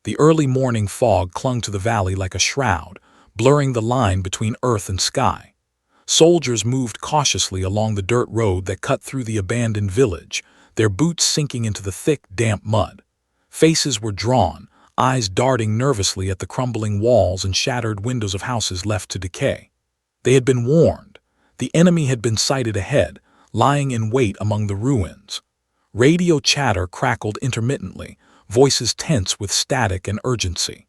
The early morning fog clung to the valley like a shroud, blurring the line between earth and sky. Soldiers moved cautiously along the dirt road that cut through the abandoned village, their boots sinking into the thick, damp mud. Faces were drawn, eyes darting nervously at the crumbling walls and shattered windows of houses left to decay. They had been warned. The enemy had been sighted ahead, lying in wait among the ruins. Radio chatter crackled intermittently, voices tense with static and urgency.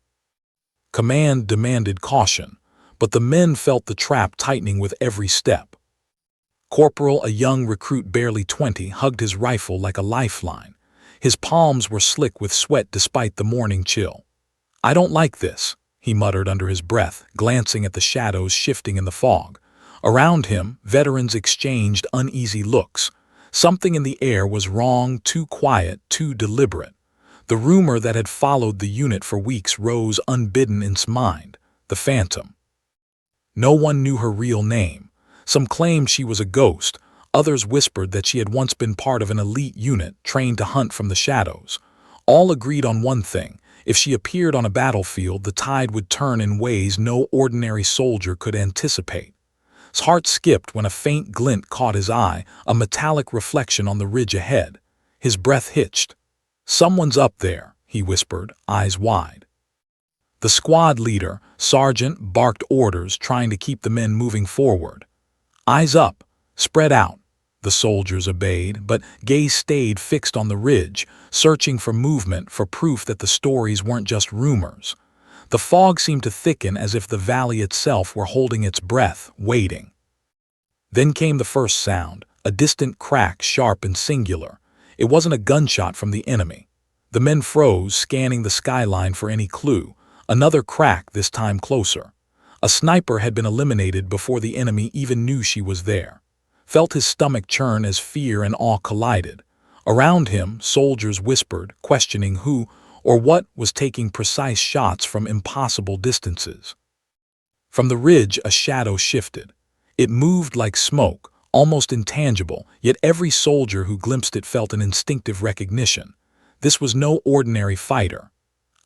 Command demanded caution, but the men felt the trap tightening with every step. Corporal, a young recruit barely 20, hugged his rifle like a lifeline. His palms were slick with sweat despite the morning chill. "I don't like this," he muttered under his breath, glancing at the shadows shifting in the fog. Around him, veterans exchanged uneasy looks. Something in the air was wrong, too quiet, too deliberate. The rumor that had followed the unit for weeks rose unbidden in his mind: the Phantom. No one knew her real name. Some claimed she was a ghost, others whispered that she had once been part of an elite unit trained to hunt from the shadows. All agreed on one thing: if she appeared on a battlefield, the tide would turn in ways no ordinary soldier could anticipate. His heart skipped when a faint glint caught his eye, a metallic reflection on the ridge ahead. His breath hitched. "Someone's up there," he whispered, eyes wide. The squad leader, Sergeant, barked orders, trying to keep the men moving forward. "Eyes up, spread out." The soldiers obeyed, but gaze stayed fixed on the ridge, searching for movement, for proof that the stories weren't just rumors. The fog seemed to thicken as if the valley itself were holding its breath, waiting. Then came the first sound, a distant crack, sharp and singular. It wasn't a gunshot from the enemy. The men froze, scanning the skyline for any clue. Another crack, this time closer. A sniper had been eliminated before the enemy even knew she was there. Felt his stomach churn as fear and awe collided. Around him, soldiers whispered, questioning who or what was taking precise shots from impossible distances. From the ridge, a shadow shifted. It moved like smoke, almost intangible, yet every soldier who glimpsed it felt an instinctive recognition. This was no ordinary fighter.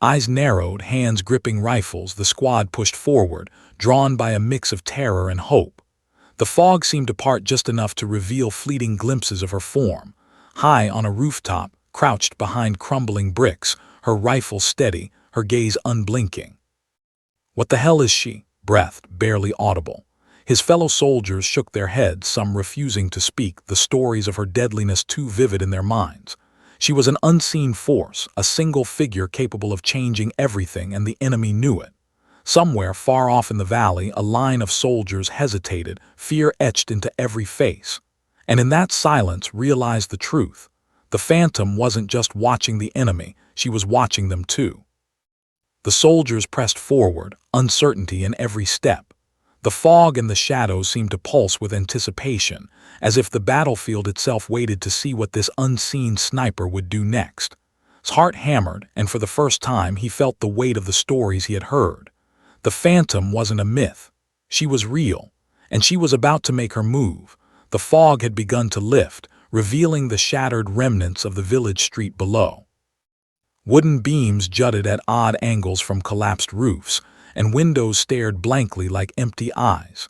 Eyes narrowed, hands gripping rifles, the squad pushed forward, drawn by a mix of terror and hope. The fog seemed to part just enough to reveal fleeting glimpses of her form. High on a rooftop, crouched behind crumbling bricks, her rifle steady, her gaze unblinking. "What the hell is she?" breathed, barely audible. His fellow soldiers shook their heads, some refusing to speak, the stories of her deadliness too vivid in their minds. She was an unseen force, a single figure capable of changing everything, and the enemy knew it. Somewhere far off in the valley, a line of soldiers hesitated, fear etched into every face. And in that silence realized the truth. The Phantom wasn't just watching the enemy, she was watching them too. The soldiers pressed forward, uncertainty in every step. The fog and the shadows seemed to pulse with anticipation, as if the battlefield itself waited to see what this unseen sniper would do next. His heart hammered, and for the first time he felt the weight of the stories he had heard. The Phantom wasn't a myth. She was real, and she was about to make her move. The fog had begun to lift, revealing the shattered remnants of the village street below. Wooden beams jutted at odd angles from collapsed roofs, and windows stared blankly like empty eyes.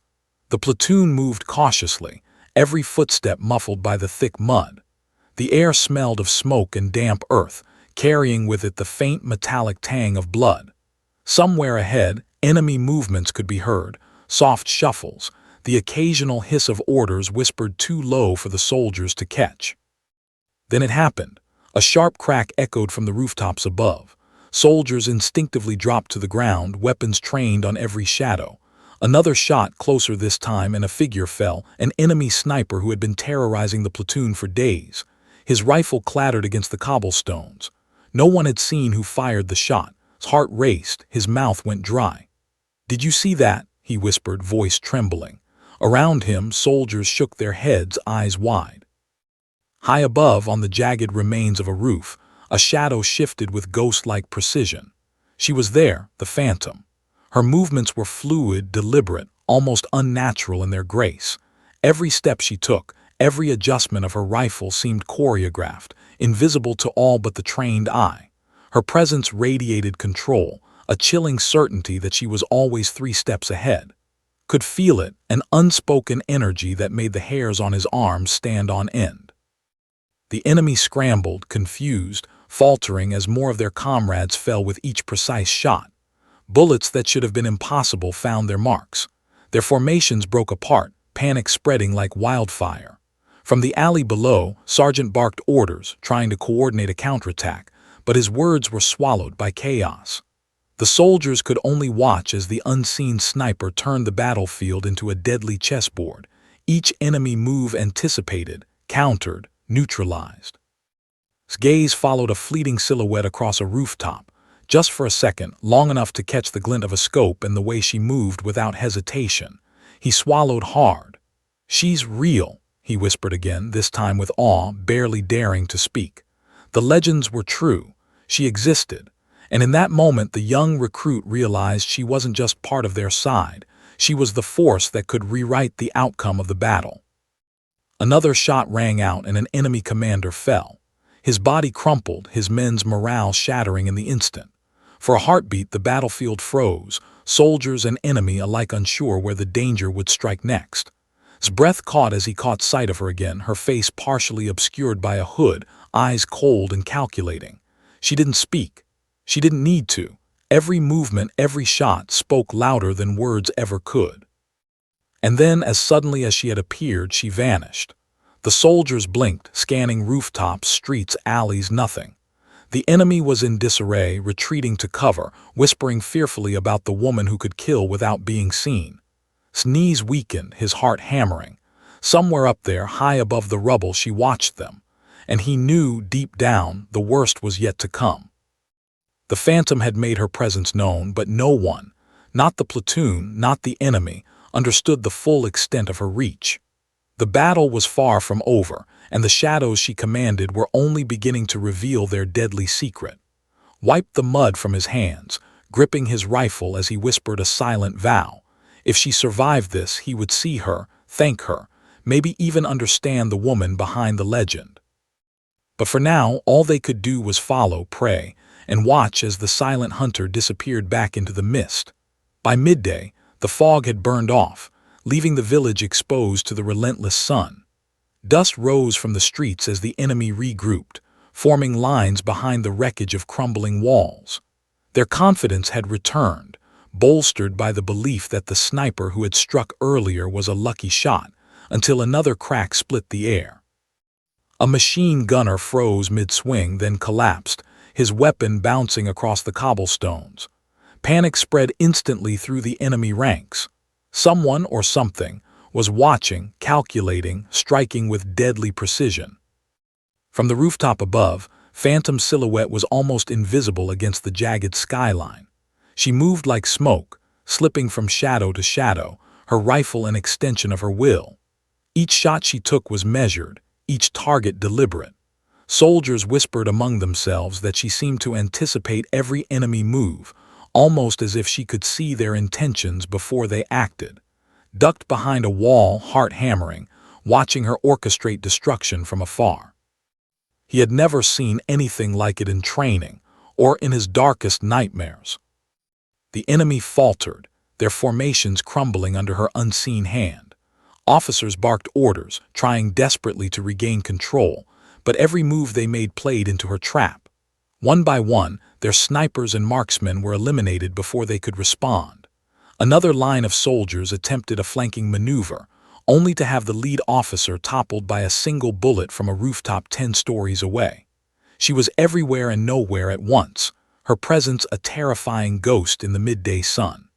The platoon moved cautiously, every footstep muffled by the thick mud. The air smelled of smoke and damp earth, carrying with it the faint metallic tang of blood. Somewhere ahead, enemy movements could be heard, soft shuffles, the occasional hiss of orders whispered too low for the soldiers to catch. Then it happened. A sharp crack echoed from the rooftops above. Soldiers instinctively dropped to the ground, weapons trained on every shadow. Another shot, closer this time, and a figure fell, an enemy sniper who had been terrorizing the platoon for days. His rifle clattered against the cobblestones. No one had seen who fired the shot. His heart raced, his mouth went dry. "Did you see that?" he whispered, voice trembling. Around him, soldiers shook their heads, eyes wide. High above, on the jagged remains of a roof, a shadow shifted with ghost-like precision. She was there, the Phantom. Her movements were fluid, deliberate, almost unnatural in their grace. Every step she took, every adjustment of her rifle seemed choreographed, invisible to all but the trained eye. Her presence radiated control, a chilling certainty that she was always 3 steps ahead. Could feel it, an unspoken energy that made the hairs on his arms stand on end. The enemy scrambled, confused, faltering as more of their comrades fell with each precise shot. Bullets that should have been impossible found their marks. Their formations broke apart, panic spreading like wildfire. From the alley below, Sergeant barked orders, trying to coordinate a counterattack, but his words were swallowed by chaos. The soldiers could only watch as the unseen sniper turned the battlefield into a deadly chessboard. Each enemy move anticipated, countered, neutralized. His gaze followed a fleeting silhouette across a rooftop, just for a second, long enough to catch the glint of a scope and the way she moved without hesitation. He swallowed hard. "She's real," he whispered again, this time with awe, barely daring to speak. The legends were true. She existed. And in that moment, the young recruit realized she wasn't just part of their side. She was the force that could rewrite the outcome of the battle. Another shot rang out and an enemy commander fell. His body crumpled, his men's morale shattering in the instant. For a heartbeat, the battlefield froze, soldiers and enemy alike unsure where the danger would strike next. His breath caught as he caught sight of her again, her face partially obscured by a hood, eyes cold and calculating. She didn't speak. She didn't need to. Every movement, every shot spoke louder than words ever could. And then, as suddenly as she had appeared, she vanished. The soldiers blinked, scanning rooftops, streets, alleys, nothing. The enemy was in disarray, retreating to cover, whispering fearfully about the woman who could kill without being seen. His knees weakened, his heart hammering. Somewhere up there, high above the rubble, she watched them. And he knew, deep down, the worst was yet to come. The Phantom had made her presence known, but no one, not the platoon, not the enemy, understood the full extent of her reach. The battle was far from over, and the shadows she commanded were only beginning to reveal their deadly secret. Wiped the mud from his hands, gripping his rifle as he whispered a silent vow. If she survived this, he would see her, thank her, maybe even understand the woman behind the legend. But for now, all they could do was follow, pray, and watch as the silent hunter disappeared back into the mist. By midday, the fog had burned off, leaving the village exposed to the relentless sun. Dust rose from the streets as the enemy regrouped, forming lines behind the wreckage of crumbling walls. Their confidence had returned, bolstered by the belief that the sniper who had struck earlier was a lucky shot, until another crack split the air. A machine gunner froze mid-swing, then collapsed, his weapon bouncing across the cobblestones. Panic spread instantly through the enemy ranks. Someone or something was watching, calculating, striking with deadly precision. From the rooftop above, Phantom's silhouette was almost invisible against the jagged skyline. She moved like smoke, slipping from shadow to shadow, her rifle an extension of her will. Each shot she took was measured, each target deliberate. Soldiers whispered among themselves that she seemed to anticipate every enemy move, almost as if she could see their intentions before they acted. Ducked behind a wall, heart hammering, watching her orchestrate destruction from afar. He had never seen anything like it in training, or in his darkest nightmares. The enemy faltered, their formations crumbling under her unseen hand. Officers barked orders, trying desperately to regain control, but every move they made played into her trap. One by one, their snipers and marksmen were eliminated before they could respond. Another line of soldiers attempted a flanking maneuver, only to have the lead officer toppled by a single bullet from a rooftop 10 stories away. She was everywhere and nowhere at once, her presence a terrifying ghost in the midday sun.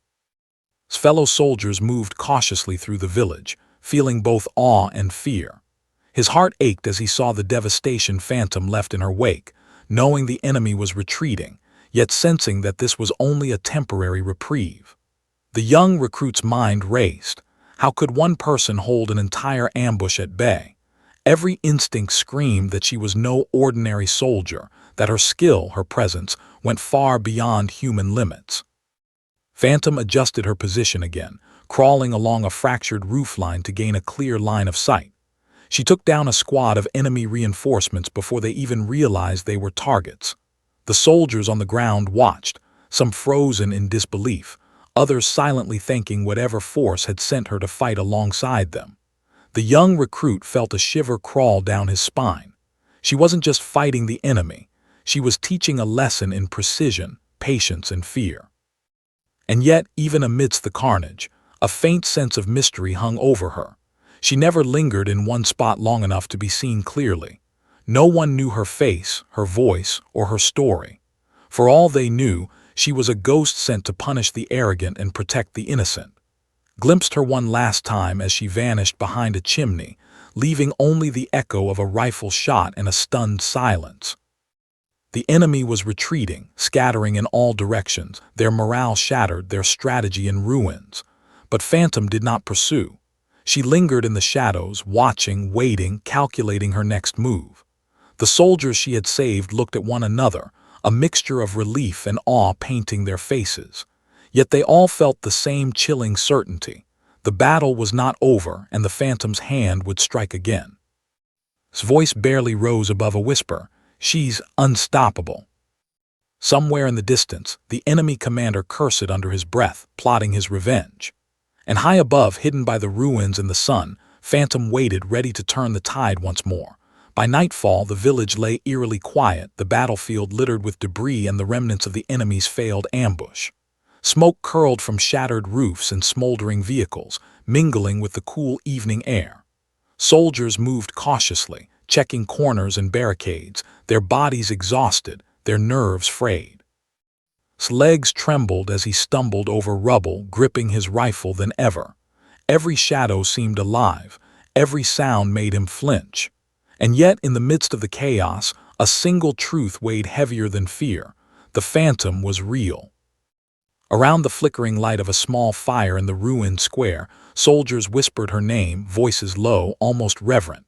His fellow soldiers moved cautiously through the village, feeling both awe and fear. His heart ached as he saw the devastation Phantom left in her wake, knowing the enemy was retreating, yet sensing that this was only a temporary reprieve. The young recruit's mind raced. How could one person hold an entire ambush at bay? Every instinct screamed that she was no ordinary soldier, that her skill, her presence, went far beyond human limits. Phantom adjusted her position again, crawling along a fractured roofline to gain a clear line of sight. She took down a squad of enemy reinforcements before they even realized they were targets. The soldiers on the ground watched, some frozen in disbelief, others silently thanking whatever force had sent her to fight alongside them. The young recruit felt a shiver crawl down his spine. She wasn't just fighting the enemy, she was teaching a lesson in precision, patience, and fear. And yet, even amidst the carnage, a faint sense of mystery hung over her. She never lingered in one spot long enough to be seen clearly. No one knew her face, her voice, or her story. For all they knew, she was a ghost sent to punish the arrogant and protect the innocent. Glimpsed her one last time as she vanished behind a chimney, leaving only the echo of a rifle shot and a stunned silence. The enemy was retreating, scattering in all directions, their morale shattered, their strategy in ruins. But Phantom did not pursue. She lingered in the shadows, watching, waiting, calculating her next move. The soldiers she had saved looked at one another, a mixture of relief and awe painting their faces. Yet they all felt the same chilling certainty. The battle was not over, and the Phantom's hand would strike again. His voice barely rose above a whisper. "She's unstoppable." Somewhere in the distance, the enemy commander cursed under his breath, plotting his revenge. And high above, hidden by the ruins and the sun, Phantom waited, ready to turn the tide once more. By nightfall, the village lay eerily quiet, the battlefield littered with debris and the remnants of the enemy's failed ambush. Smoke curled from shattered roofs and smoldering vehicles, mingling with the cool evening air. Soldiers moved cautiously, checking corners and barricades, their bodies exhausted, their nerves frayed. His legs trembled as he stumbled over rubble, gripping his rifle than ever. Every shadow seemed alive, every sound made him flinch. And yet, in the midst of the chaos, a single truth weighed heavier than fear. The Phantom was real. Around the flickering light of a small fire in the ruined square, soldiers whispered her name, voices low, almost reverent.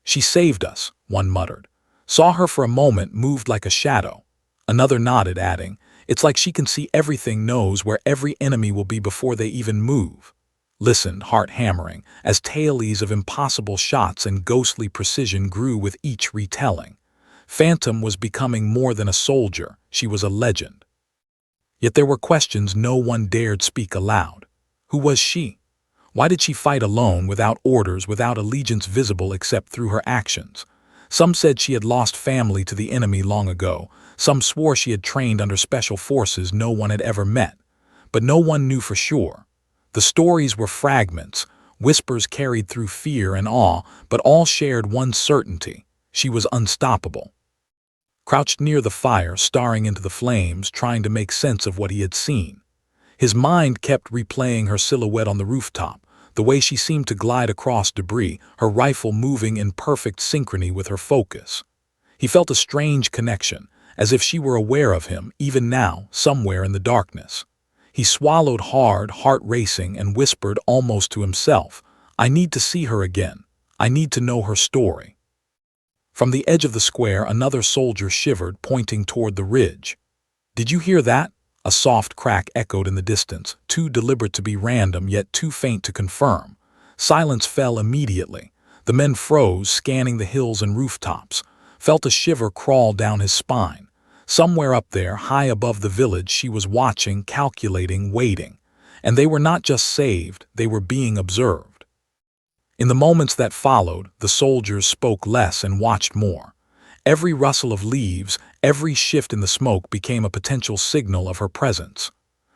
"She saved us," one muttered. Saw her for a moment, moved like a shadow. Another nodded, adding, "It's like she can see everything, knows where every enemy will be before they even move." Listened, heart hammering, as tales of impossible shots and ghostly precision grew with each retelling. Phantom was becoming more than a soldier, she was a legend. Yet there were questions no one dared speak aloud. Who was she? Why did she fight alone, without orders, without allegiance visible except through her actions? Some said she had lost family to the enemy long ago. Some swore she had trained under special forces no one had ever met. But no one knew for sure. The stories were fragments, whispers carried through fear and awe, but all shared one certainty: she was unstoppable. Crouched near the fire, staring into the flames, trying to make sense of what he had seen. His mind kept replaying her silhouette on the rooftop, the way she seemed to glide across debris, her rifle moving in perfect synchrony with her focus. He felt a strange connection, as if she were aware of him, even now, somewhere in the darkness. He swallowed hard, heart racing, and whispered almost to himself, "I need to see her again. I need to know her story." From the edge of the square, another soldier shivered, pointing toward the ridge. "Did you hear that?" A soft crack echoed in the distance, too deliberate to be random, yet too faint to confirm. Silence fell immediately. The men froze, scanning the hills and rooftops. Felt a shiver crawl down his spine. Somewhere up there, high above the village, she was watching, calculating, waiting. And they were not just saved, they were being observed. In the moments that followed, the soldiers spoke less and watched more. Every rustle of leaves, every shift in the smoke became a potential signal of her presence.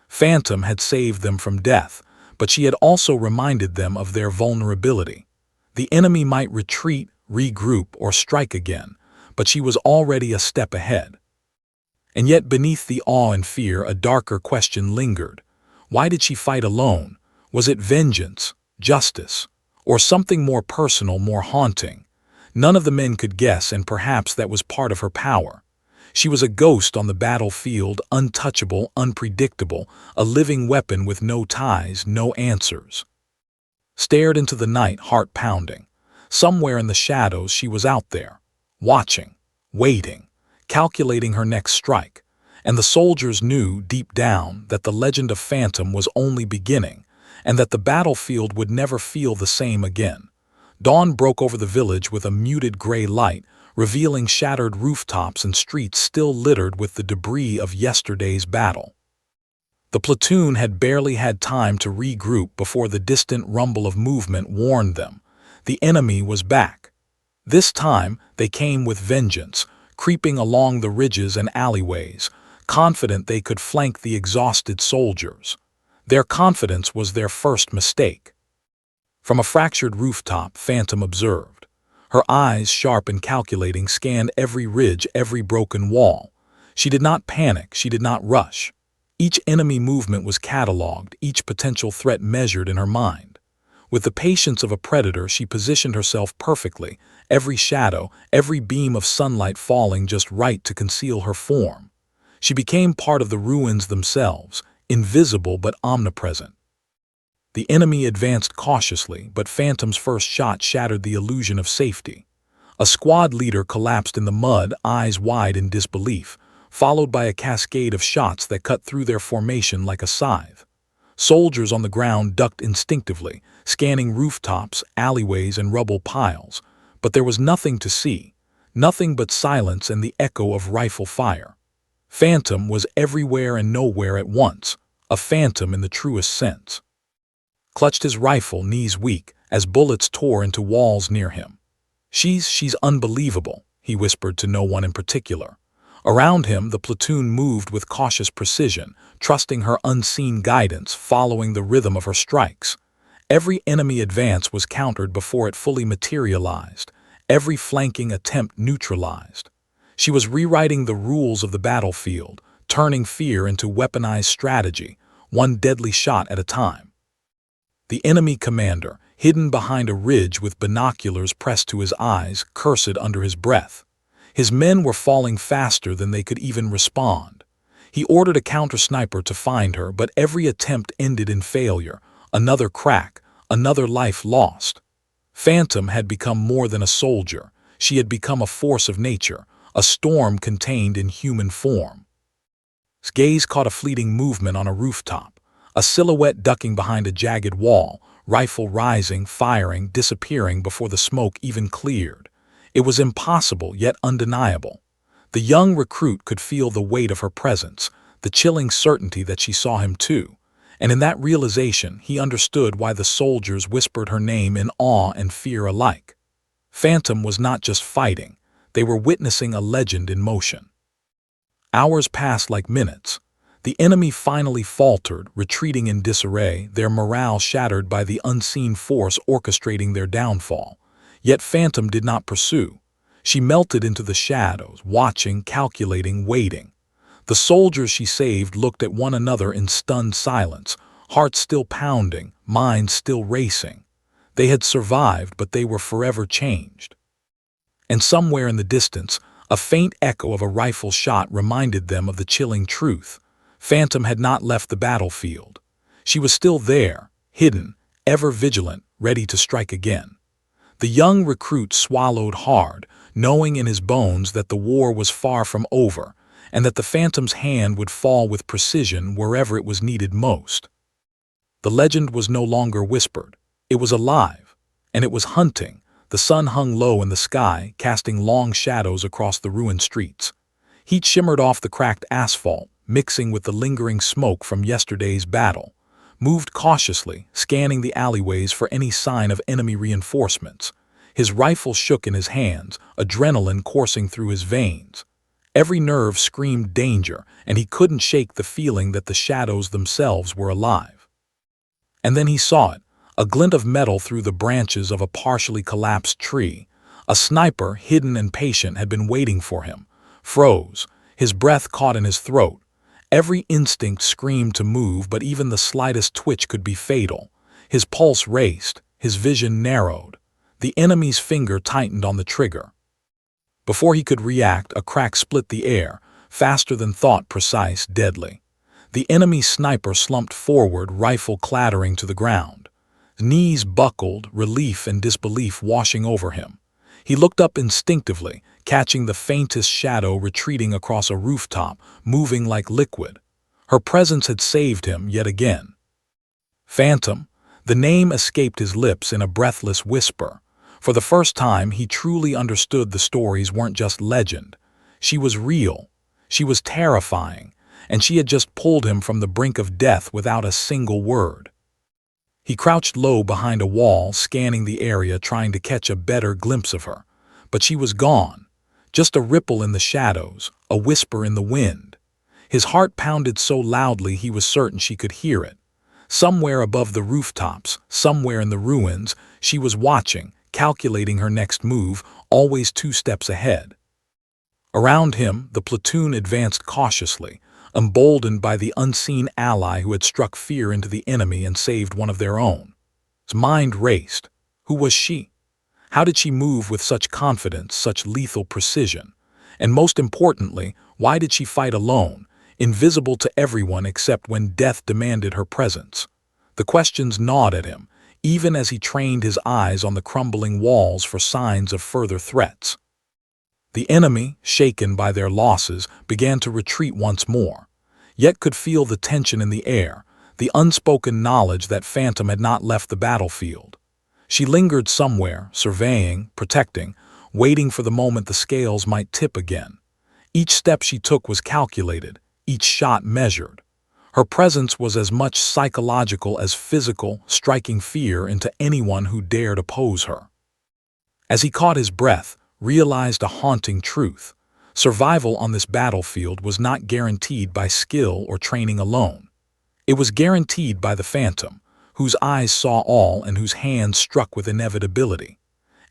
Phantom had saved them from death, but she had also reminded them of their vulnerability. The enemy might retreat, regroup, or strike again, but she was already a step ahead. And yet beneath the awe and fear, a darker question lingered. Why did she fight alone? Was it vengeance, justice, or something more personal, more haunting? None of the men could guess, and perhaps that was part of her power. She was a ghost on the battlefield, untouchable, unpredictable, a living weapon with no ties, no answers. Stared into the night, heart pounding. Somewhere in the shadows she was out there, watching, waiting, calculating her next strike. And the soldiers knew, deep down, that the legend of Phantom was only beginning, and that the battlefield would never feel the same again. Dawn broke over the village with a muted gray light, revealing shattered rooftops and streets still littered with the debris of yesterday's battle. The platoon had barely had time to regroup before the distant rumble of movement warned them. The enemy was back. This time, they came with vengeance, creeping along the ridges and alleyways, confident they could flank the exhausted soldiers. Their confidence was their first mistake. From a fractured rooftop, Phantom observed. Her eyes, sharp and calculating, scanned every ridge, every broken wall. She did not panic, she did not rush. Each enemy movement was catalogued, each potential threat measured in her mind. With the patience of a predator, she positioned herself perfectly, every shadow, every beam of sunlight falling just right to conceal her form. She became part of the ruins themselves, invisible but omnipresent. The enemy advanced cautiously, but Phantom's first shot shattered the illusion of safety. A squad leader collapsed in the mud, eyes wide in disbelief, followed by a cascade of shots that cut through their formation like a scythe. Soldiers on the ground ducked instinctively, scanning rooftops, alleyways, and rubble piles, but there was nothing to see, nothing but silence and the echo of rifle fire. Phantom was everywhere and nowhere at once, a phantom in the truest sense. Clutched his rifle, knees weak, as bullets tore into walls near him. She's unbelievable," he whispered to no one in particular. Around him, the platoon moved with cautious precision, trusting her unseen guidance, following the rhythm of her strikes. Every enemy advance was countered before it fully materialized, every flanking attempt neutralized. She was rewriting the rules of the battlefield, turning fear into weaponized strategy, one deadly shot at a time. The enemy commander, hidden behind a ridge with binoculars pressed to his eyes, cursed under his breath. His men were falling faster than they could even respond. He ordered a counter-sniper to find her, but every attempt ended in failure. Another crack, another life lost. Phantom had become more than a soldier. She had become a force of nature, a storm contained in human form. His gaze caught a fleeting movement on a rooftop, a silhouette ducking behind a jagged wall, rifle rising, firing, disappearing before the smoke even cleared. It was impossible, yet undeniable. The young recruit could feel the weight of her presence, the chilling certainty that she saw him too, and in that realization he understood why the soldiers whispered her name in awe and fear alike. Phantom was not just fighting, they were witnessing a legend in motion. Hours passed like minutes. The enemy finally faltered, retreating in disarray, their morale shattered by the unseen force orchestrating their downfall. Yet Phantom did not pursue. She melted into the shadows, watching, calculating, waiting. The soldiers she saved looked at one another in stunned silence, hearts still pounding, minds still racing. They had survived, but they were forever changed. And somewhere in the distance, a faint echo of a rifle shot reminded them of the chilling truth. Phantom had not left the battlefield. She was still there, hidden, ever vigilant, ready to strike again. The young recruit swallowed hard, knowing in his bones that the war was far from over, and that the Phantom's hand would fall with precision wherever it was needed most. The legend was no longer whispered. It was alive, and it was hunting. The sun hung low in the sky, casting long shadows across the ruined streets. Heat shimmered off the cracked asphalt, mixing with the lingering smoke from yesterday's battle. Moved cautiously, scanning the alleyways for any sign of enemy reinforcements. His rifle shook in his hands, adrenaline coursing through his veins. Every nerve screamed danger, and he couldn't shake the feeling that the shadows themselves were alive. And then he saw it, a glint of metal through the branches of a partially collapsed tree. A sniper, hidden and patient, had been waiting for him. Froze, his breath caught in his throat. Every instinct screamed to move, but even the slightest twitch could be fatal. His pulse raced, his vision narrowed. The enemy's finger tightened on the trigger. Before he could react, a crack split the air, faster than thought, precise, deadly. The enemy sniper slumped forward, rifle clattering to the ground. Knees buckled, relief and disbelief washing over him. He looked up instinctively, catching the faintest shadow retreating across a rooftop, moving like liquid. Her presence had saved him yet again. Phantom, the name escaped his lips in a breathless whisper. For the first time, he truly understood the stories weren't just legend. She was real, she was terrifying, and she had just pulled him from the brink of death without a single word. He crouched low behind a wall, scanning the area, trying to catch a better glimpse of her. But she was gone. Just a ripple in the shadows, a whisper in the wind. His heart pounded so loudly he was certain she could hear it. Somewhere above the rooftops, somewhere in the ruins, she was watching, calculating her next move, always 2 steps ahead. Around him, the platoon advanced cautiously, emboldened by the unseen ally who had struck fear into the enemy and saved one of their own. His mind raced. Who was she? How did she move with such confidence, such lethal precision? And most importantly, why did she fight alone, invisible to everyone except when death demanded her presence? The questions gnawed at him, even as he trained his eyes on the crumbling walls for signs of further threats. The enemy, shaken by their losses, began to retreat once more, yet could feel the tension in the air, the unspoken knowledge that Phantom had not left the battlefield. She lingered somewhere, surveying, protecting, waiting for the moment the scales might tip again. Each step she took was calculated, each shot measured. Her presence was as much psychological as physical, striking fear into anyone who dared oppose her. As he caught his breath, realized a haunting truth. Survival on this battlefield was not guaranteed by skill or training alone. It was guaranteed by the Phantom, whose eyes saw all and whose hands struck with inevitability.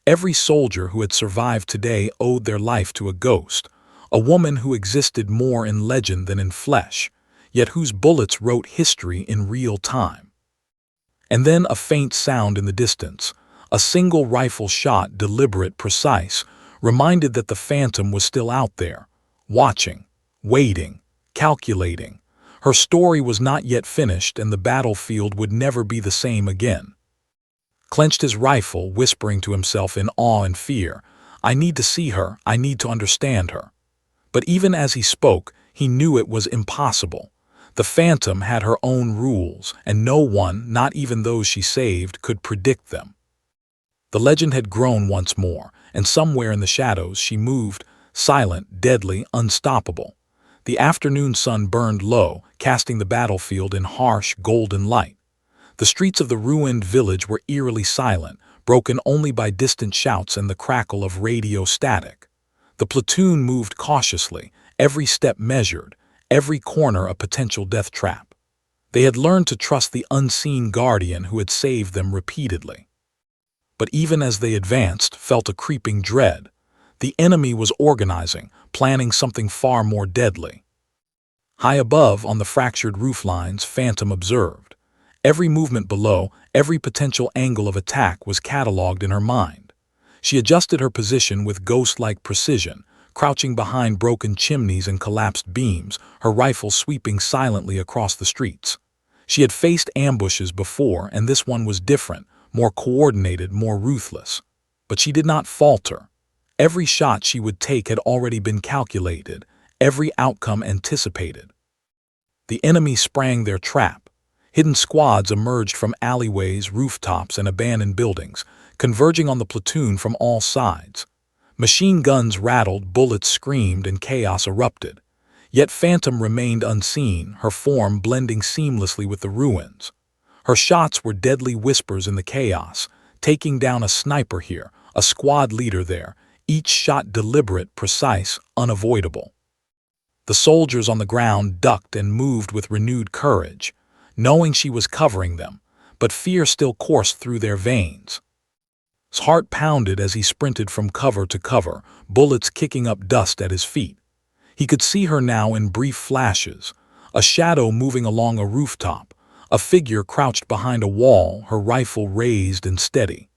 Every soldier who had survived today owed their life to a ghost, a woman who existed more in legend than in flesh, yet whose bullets wrote history in real time. And then a faint sound in the distance, a single rifle shot, deliberate, precise, reminded that the Phantom was still out there, watching, waiting, calculating. Her story was not yet finished, and the battlefield would never be the same again. Clenched his rifle, whispering to himself in awe and fear, "I need to see her, I need to understand her." But even as he spoke, he knew it was impossible. The Phantom had her own rules, and no one, not even those she saved, could predict them. The legend had grown once more, and somewhere in the shadows she moved, silent, deadly, unstoppable. The afternoon sun burned low, casting the battlefield in harsh, golden light. The streets of the ruined village were eerily silent, broken only by distant shouts and the crackle of radio static. The platoon moved cautiously, every step measured, every corner a potential death trap. They had learned to trust the unseen guardian who had saved them repeatedly. But even as they advanced, felt a creeping dread. The enemy was organizing, planning something far more deadly. High above, on the fractured roof lines, Phantom observed. Every movement below, every potential angle of attack was catalogued in her mind. She adjusted her position with ghost-like precision, crouching behind broken chimneys and collapsed beams, her rifle sweeping silently across the streets. She had faced ambushes before, and this one was different, more coordinated, more ruthless. But she did not falter. Every shot she would take had already been calculated, every outcome anticipated. The enemy sprang their trap. Hidden squads emerged from alleyways, rooftops, and abandoned buildings, converging on the platoon from all sides. Machine guns rattled, bullets screamed, and chaos erupted. Yet Phantom remained unseen, her form blending seamlessly with the ruins. Her shots were deadly whispers in the chaos, taking down a sniper here, a squad leader there, each shot deliberate, precise, unavoidable. The soldiers on the ground ducked and moved with renewed courage, knowing she was covering them, but fear still coursed through their veins. His heart pounded as he sprinted from cover to cover, bullets kicking up dust at his feet. He could see her now in brief flashes, a shadow moving along a rooftop, a figure crouched behind a wall, her rifle raised and steady.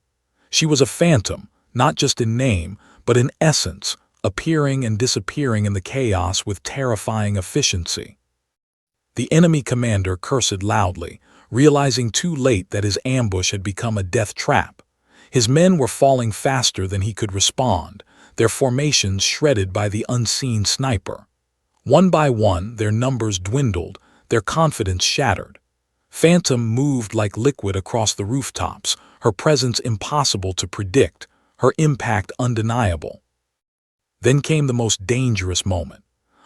She was a phantom, not just in name, but in essence, appearing and disappearing in the chaos with terrifying efficiency. The enemy commander cursed loudly, realizing too late that his ambush had become a death trap. His men were falling faster than he could respond, their formations shredded by the unseen sniper. One by one, their numbers dwindled, their confidence shattered. Phantom moved like liquid across the rooftops, her presence impossible to predict, her impact undeniable. Then came the most dangerous moment.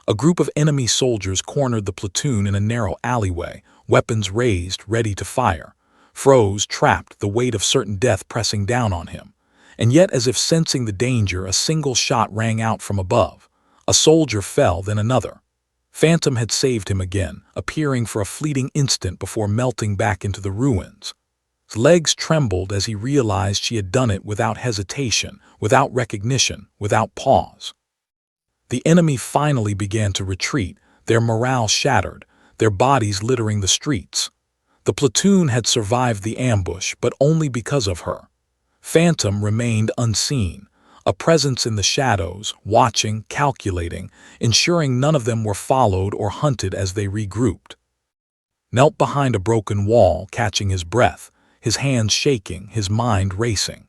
A group of enemy soldiers cornered the platoon in a narrow alleyway, weapons raised, ready to fire. Froze, trapped, the weight of certain death pressing down on him. And yet, as if sensing the danger, a single shot rang out from above. A soldier fell, then another. Phantom had saved him again, appearing for a fleeting instant before melting back into the ruins. His legs trembled as he realized she had done it without hesitation, without recognition, without pause. The enemy finally began to retreat, their morale shattered, their bodies littering the streets. The platoon had survived the ambush, but only because of her. Phantom remained unseen, a presence in the shadows, watching, calculating, ensuring none of them were followed or hunted as they regrouped. Knelt behind a broken wall, catching his breath, his hands shaking, his mind racing.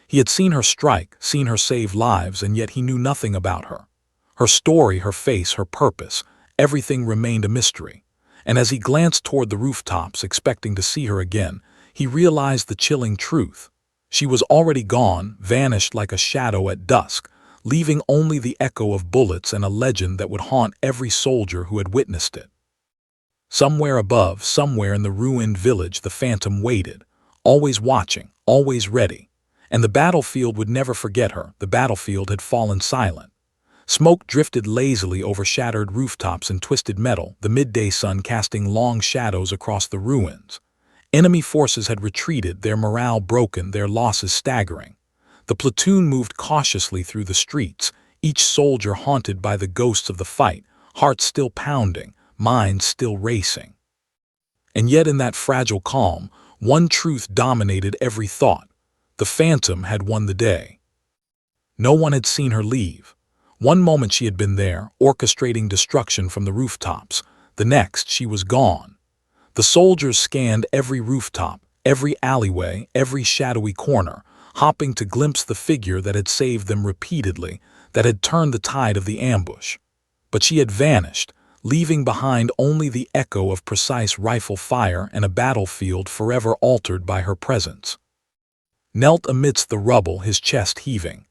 He had seen her strike, seen her save lives, and yet he knew nothing about her. Her story, her face, her purpose, everything remained a mystery. And as he glanced toward the rooftops, expecting to see her again, he realized the chilling truth. She was already gone, vanished like a shadow at dusk, leaving only the echo of bullets and a legend that would haunt every soldier who had witnessed it. Somewhere above, somewhere in the ruined village, the Phantom waited, always watching, always ready. And the battlefield would never forget her. The battlefield had fallen silent. Smoke drifted lazily over shattered rooftops and twisted metal, the midday sun casting long shadows across the ruins. Enemy forces had retreated, their morale broken, their losses staggering. The platoon moved cautiously through the streets, each soldier haunted by the ghosts of the fight, hearts still pounding, minds still racing. And yet in that fragile calm, one truth dominated every thought. The Phantom had won the day. No one had seen her leave. One moment she had been there, orchestrating destruction from the rooftops. The next, she was gone. The soldiers scanned every rooftop, every alleyway, every shadowy corner, hoping to glimpse the figure that had saved them repeatedly, that had turned the tide of the ambush. But she had vanished, leaving behind only the echo of precise rifle fire and a battlefield forever altered by her presence. Knelt amidst the rubble, his chest heaving.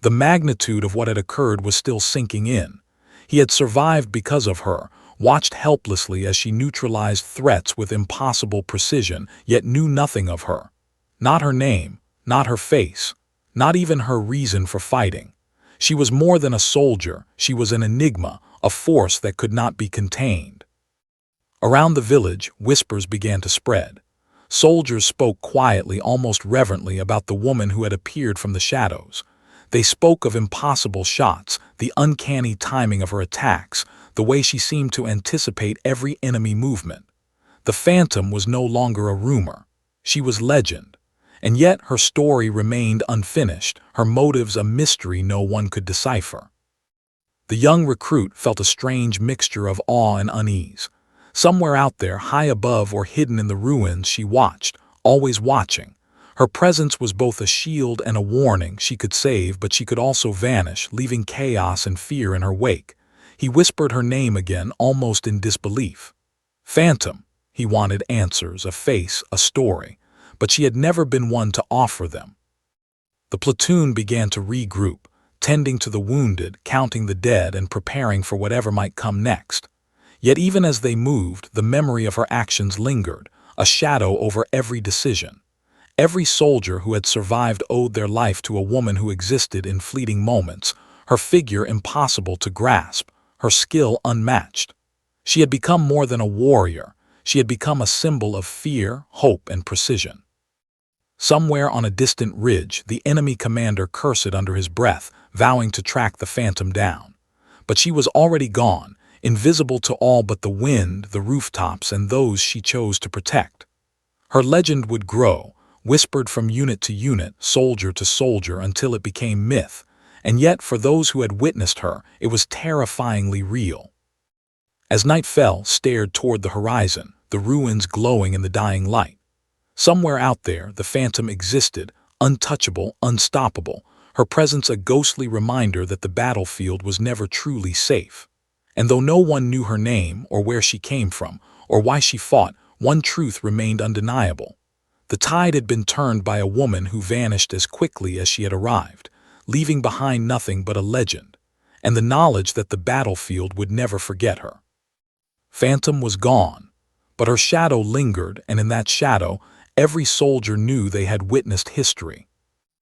The magnitude of what had occurred was still sinking in. He had survived because of her, watched helplessly as she neutralized threats with impossible precision, yet knew nothing of her. Not her name, not her face, not even her reason for fighting. She was more than a soldier, she was an enigma, a force that could not be contained. Around the village, whispers began to spread. Soldiers spoke quietly, almost reverently, about the woman who had appeared from the shadows. They spoke of impossible shots, the uncanny timing of her attacks, the way she seemed to anticipate every enemy movement. The Phantom was no longer a rumor. She was legend. And yet her story remained unfinished, her motives a mystery no one could decipher. The young recruit felt a strange mixture of awe and unease. Somewhere out there, high above or hidden in the ruins, she watched, always watching. Her presence was both a shield and a warning. She could save, but she could also vanish, leaving chaos and fear in her wake. He whispered her name again, almost in disbelief. Phantom. He wanted answers, a face, a story, but she had never been one to offer them. The platoon began to regroup, tending to the wounded, counting the dead, and preparing for whatever might come next. Yet even as they moved, the memory of her actions lingered, a shadow over every decision. Every soldier who had survived owed their life to a woman who existed in fleeting moments, her figure impossible to grasp, her skill unmatched. She had become more than a warrior. She had become a symbol of fear, hope, and precision. Somewhere on a distant ridge, the enemy commander cursed under his breath, vowing to track the Phantom down. But she was already gone, invisible to all but the wind, the rooftops, and those she chose to protect. Her legend would grow, whispered from unit to unit, soldier to soldier, until it became myth, and yet for those who had witnessed her, it was terrifyingly real. As night fell, stared toward the horizon, the ruins glowing in the dying light. Somewhere out there, the Phantom existed, untouchable, unstoppable, her presence a ghostly reminder that the battlefield was never truly safe. And though no one knew her name, or where she came from, or why she fought, one truth remained undeniable. The tide had been turned by a woman who vanished as quickly as she had arrived, leaving behind nothing but a legend, and the knowledge that the battlefield would never forget her. Phantom was gone, but her shadow lingered, and in that shadow, every soldier knew they had witnessed history.